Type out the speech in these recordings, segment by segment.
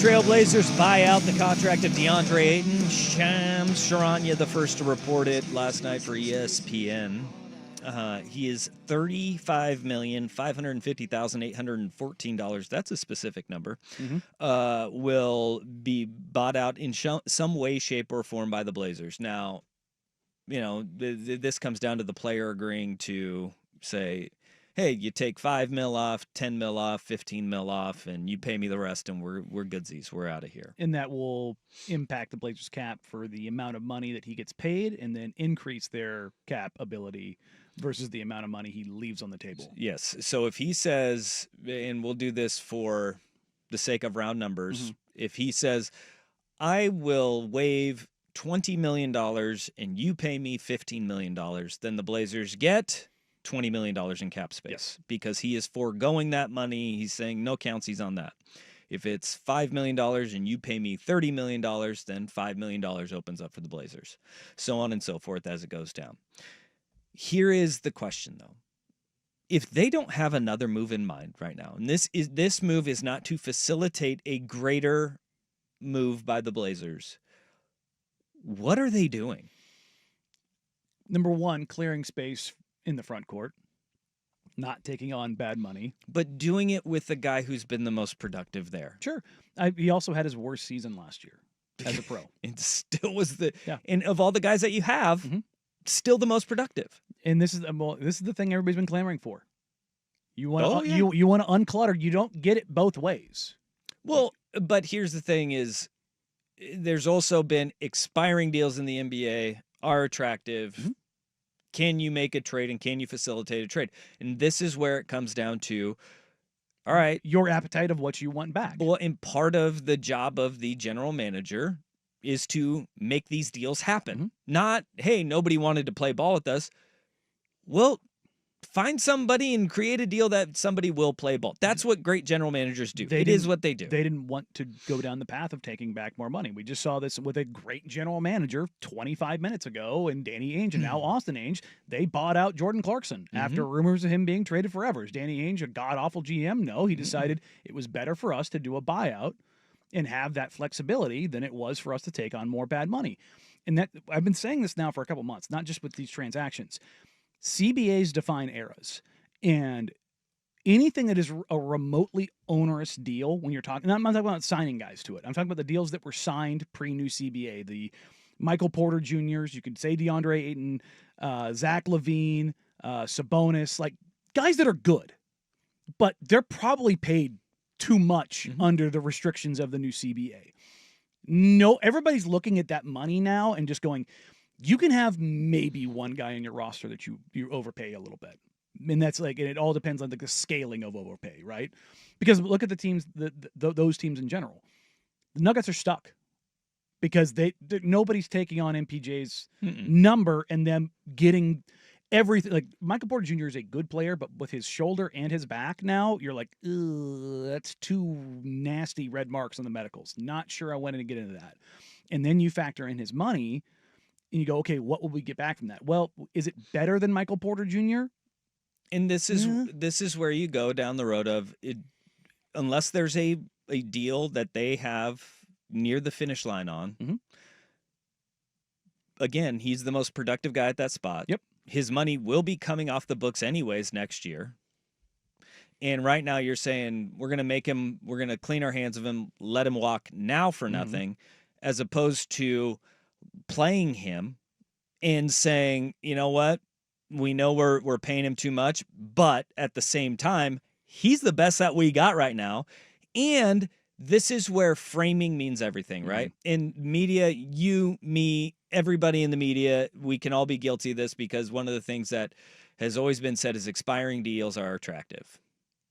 Trailblazers buy out the contract of Deandre Ayton. Shams Charania, the first to report it last night for ESPN. He is $35,550,814. That's a specific number. Will be bought out in some way, shape, or form by the Blazers. Now, this comes down to the player agreeing to say, hey, you take $5 million off, $10 million off, $15 million off, and you pay me the rest, and we're goodsies. We're out of here. And that will impact the Blazers cap for the amount of money that he gets paid, and then increase their cap ability versus the amount of money he leaves on the table. Yes. So if he says, and we'll do this for the sake of round numbers, if he says, I will waive $20 million and you pay me $15 million, then the Blazers get $20 million in cap space because he is foregoing that money. He's saying no countsies on that. If it's $5 million and you pay me $30 million, then $5 million opens up for the Blazers. So on and so forth as it goes down. Here is the question, though. If they don't have another move in mind right now, and this move is not to facilitate a greater move by the Blazers, what are they doing? Number one, clearing space in the front court, not taking on bad money. But doing it with the guy who's been the most productive there. Sure. He also had his worst season last year as a pro. And still was and of all the guys that you have, still the most productive. And this is the thing everybody's been clamoring for. You want you want to unclutter. You don't get it both ways. Well, but here's the thing is there's also been expiring deals in the NBA are attractive. Can you make a trade and can you facilitate a trade? And this is where it comes down to, all right, your appetite of what you want back. Well, and part of the job of the general manager is to make these deals happen. Not, hey, nobody wanted to play ball with us. Well, find somebody and create a deal that somebody will play ball. That's what great general managers do. It is what they do. They didn't want to go down the path of taking back more money. We just saw this with a great general manager 25 minutes ago, and Danny Ainge and now Austin Ainge. They bought out Jordan Clarkson after rumors of him being traded forever. Is Danny Ainge a god-awful GM? No, he decided it was better for us to do a buyout and have that flexibility than it was for us to take on more bad money. And that I've been saying this now for a couple months, not just with these transactions. CBAs define eras, and anything that is a remotely onerous deal when you're talking, I'm not talking about signing guys to it. I'm talking about the deals that were signed pre-new CBA, the Michael Porter Jr.'s, you could say DeAndre Ayton, Zach LaVine, Sabonis, like guys that are good, but they're probably paid too much under the restrictions of the new CBA. No, everybody's looking at that money now and just going, you can have maybe one guy in your roster that you overpay a little bit. And that's and it all depends on the scaling of overpay, right? Because look at the teams, those teams in general. The Nuggets are stuck because nobody's taking on MPJ's number and them getting everything. Like Michael Porter Jr. is a good player, but with his shoulder and his back now, you're like, that's two nasty red marks on the medicals. Not sure I wanted to get into that. And then you factor in his money, and you go, okay, what will we get back from that? Well, is it better than Michael Porter Jr.? And this is where you go down the road of it, unless there's a deal that they have near the finish line on. Again, he's the most productive guy at that spot. Yep. His money will be coming off the books anyways next year. And right now you're saying we're going to clean our hands of him, let him walk now for nothing, as opposed to playing him and saying, you know what, we know we're paying him too much, but at the same time, he's the best that we got right now. And this is where framing means everything, right? In media, you, me, everybody in the media, we can all be guilty of this because one of the things that has always been said is expiring deals are attractive,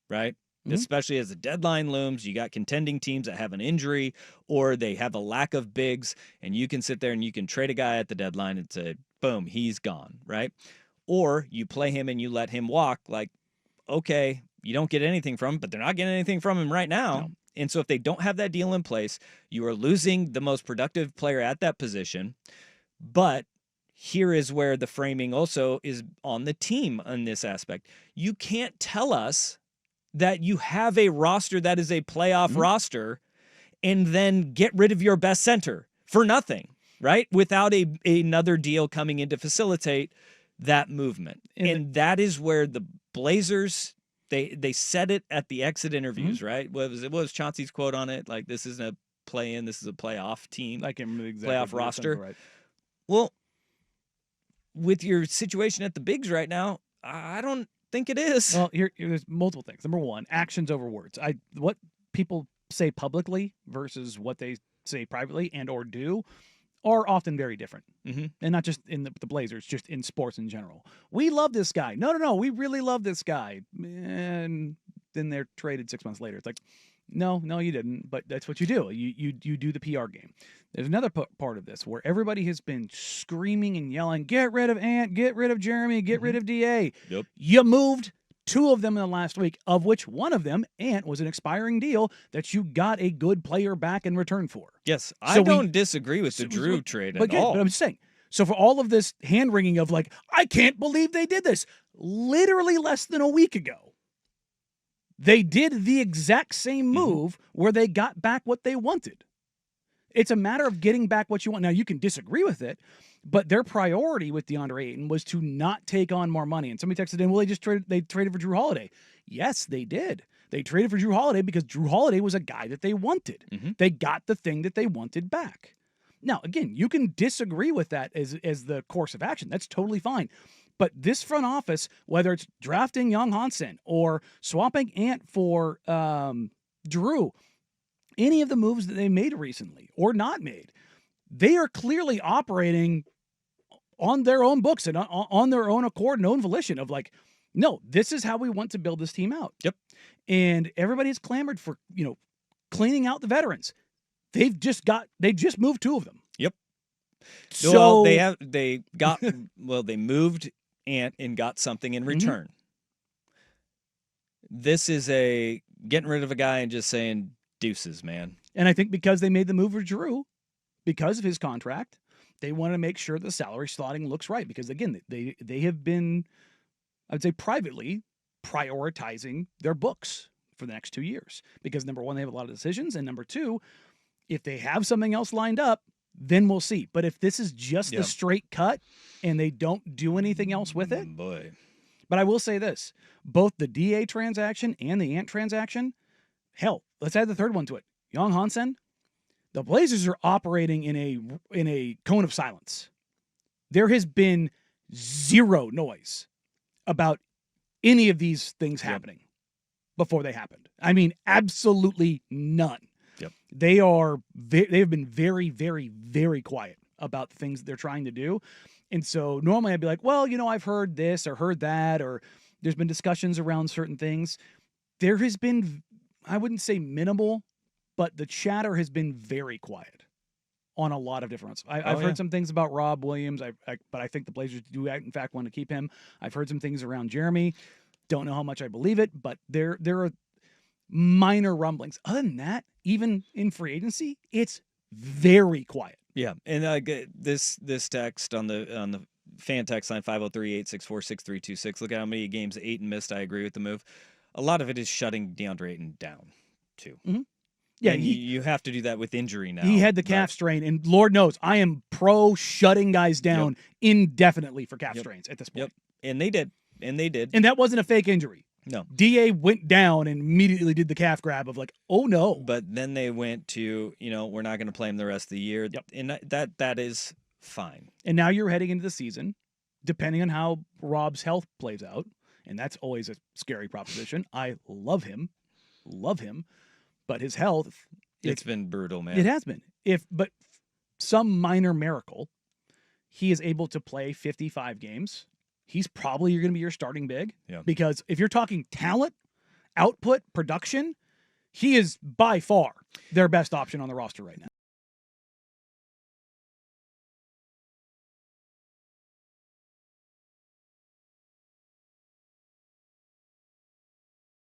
right? Especially as the deadline looms, you got contending teams that have an injury or they have a lack of bigs, and you can sit there and you can trade a guy at the deadline and say, boom, he's gone, right? Or you play him and you let him walk, like, okay, you don't get anything from him, but they're not getting anything from him right now. No. And so if they don't have that deal in place, you are losing the most productive player at that position. But here is where the framing also is on the team on this aspect. You can't tell us that you have a roster that is a playoff roster and then get rid of your best center for nothing, right? Without another deal coming in to facilitate that movement. And that is where the Blazers, they said it at the exit interviews, right? What was Chauncey's quote on it? Like, this isn't a play-in, this is a playoff team. I can't remember exactly. Playoff roster. Right. Well, with your situation at the bigs right now, I don't think it is. Well, there's multiple things. Number one, actions over words. What people say publicly versus what they say privately and or do are often very different. And not just in the Blazers, just in sports in general. We love this guy. No, we really love this guy. And then they're traded 6 months later. It's like, no, you didn't. But that's what you do. You do the PR game. There's another part of this where everybody has been screaming and yelling, get rid of Ant, get rid of Jeremy, get rid of DA. Yep. You moved 2 of them in the last week, of which one of them, Ant, was an expiring deal that you got a good player back in return for. Yes, I don't disagree with the Drew trade at all. But I'm just saying, so for all of this hand-wringing of like, I can't believe they did this, literally less than a week ago, they did the exact same move where they got back what they wanted. It's a matter of getting back what you want. Now, you can disagree with it, but their priority with Deandre Ayton was to not take on more money. And somebody texted in, well, they traded for Drew Holiday. Yes, they did. They traded for Drew Holiday because Drew Holiday was a guy that they wanted. They got the thing that they wanted back. Now, again, you can disagree with that as the course of action. That's totally fine. But this front office, whether it's drafting Young Hansen or swapping Ant for Drew, any of the moves that they made recently or not made, they are clearly operating on their own books and on their own accord and own volition of like, no, this is how we want to build this team out. Yep. And everybody's clamored for, cleaning out the veterans. They just moved 2 of them. Yep. So well, they moved Ant and got something in return. This is getting rid of a guy and just saying deuces, man. And I think because they made the move for Drew, because of his contract, they want to make sure the salary slotting looks right. Because again, they have been, I would say, privately prioritizing their books for the next 2 years. Because number one, they have a lot of decisions, and number two, if they have something else lined up, then we'll see. But if this is just a straight cut and they don't do anything else with it, boy. But I will say this: both the DA transaction and the Ant transaction, hell, let's add the third one to it. Young Hansen, the Blazers are operating in a cone of silence. There has been zero noise about any of these things happening before they happened. I mean, absolutely none. Yep. They have been very, very, very quiet about the things that they're trying to do. And so normally I'd be like, well, I've heard this or heard that, or there's been discussions around certain things. There has been, I wouldn't say minimal, but the chatter has been very quiet on a lot of different fronts. I've heard some things about Rob Williams, but I think the Blazers do in fact want to keep him. I've heard some things around Jeremy. Don't know how much I believe it, but there are minor rumblings. Other than that, even in free agency, it's very quiet. Yeah, and this text on the fan text line 503-864-6326. Look at how many games Ayton missed. I agree with the move. A lot of it is shutting Deandre Ayton down too. Yeah, you have to do that with injury now. He had the calf strain, and Lord knows I am pro shutting guys down indefinitely for calf strains at this point. And they did. And that wasn't a fake injury. No. DA went down and immediately did the calf grab of like, oh no. But then they went to, we're not going to play him the rest of the year. Yep. And that is fine. And now you're heading into the season, depending on how Rob's health plays out, and that's always a scary proposition. I love him, but his health, it's been brutal, man. It has been. But some minor miracle, he is able to play 55 games. He's probably going to be your starting big. Yeah. Because if you're talking talent, output, production, he is by far their best option on the roster right now.